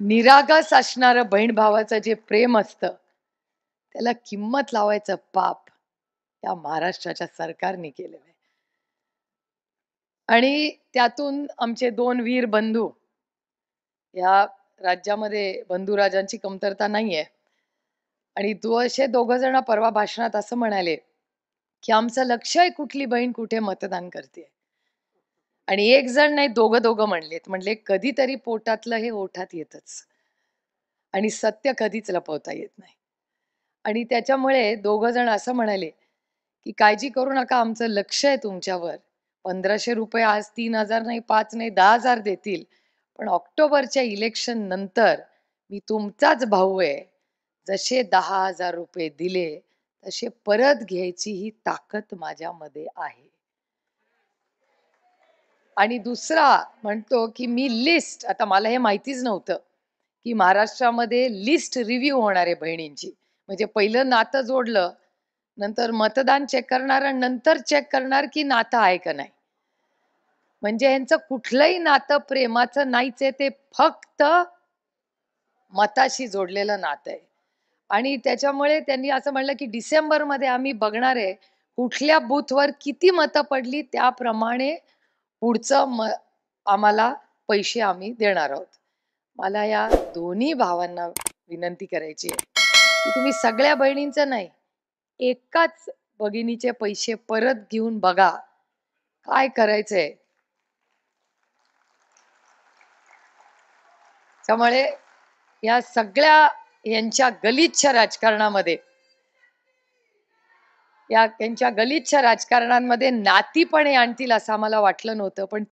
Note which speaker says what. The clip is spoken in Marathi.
Speaker 1: निरागस असणारं बहीण भावाचं जे प्रेम असतं, त्याला किंमत लावायचं पाप या महाराष्ट्राच्या सरकारने केलेलं आहे. आणि त्यातून आमचे 2 वीर बंधू या राज्यामध्ये बंधुराजांची कमतरता नाहीये. आणि तो असे दोघं जण परवा भाषणात असं म्हणाले, की आमचं लक्ष आहे कुठली बहीण कुठे मतदान करते. आणि एक जण नाही दोघं म्हणलेत. म्हणले कधीतरी पोटातलं हे ओठात येतच. आणि सत्य कधीच लपवता येत नाही. आणि त्याच्यामुळे दोघं जण असं म्हणाले, की "काळजी करू नका आमचं लक्ष आहे तुमच्यावर. ₹1500 आज 3000 नाही, 5 नाही, 10,000 देतील. पण ऑक्टोबरच्या इलेक्शन नंतर मी तुमचाच भाऊ आहे. जसे ₹10,000 दिले, तसे परत घ्यायची ही ताकद माझ्यामध्ये आहे." आणि दुसरा म्हणतो, की मी लिस्ट आता मला हे माहितीच नव्हतं, की महाराष्ट्रामध्ये लिस्ट रिव्ह्यू होणार आहे बहिणींची. म्हणजे पहिलं नातं जोडलं, नंतर मतदान चेक करणार आणि नंतर चेक करणार, की नातं आहे का नाही. म्हणजे ह्यांचं कुठलंही नातं प्रेमाचं नाहीच आहे, ते फक्त मताशी जोडलेलं नातं आहे. आणि त्याच्यामुळे त्यांनी असं म्हणलं, की डिसेंबरमध्ये आम्ही बघणार आहे, कुठल्या बूथवर किती मतं पडली त्याप्रमाणे पुढचं आम्हाला पैसे आम्ही देणार आहोत. मला या दोन्ही भावांना विनंती करायची आहे, की तुम्ही सगळ्या बहिणींचं नाही, एकाच भगिनीचे पैसे परत घेऊन बघा, काय करायचंय. त्यामुळे या सगळ्या यांच्या गलिच्छ राजकारणामध्ये या त्यांच्या गलिच्छ राजकारणांमध्ये नाती पण हे आणतील असं आम्हाला वाटलं नव्हतं. पण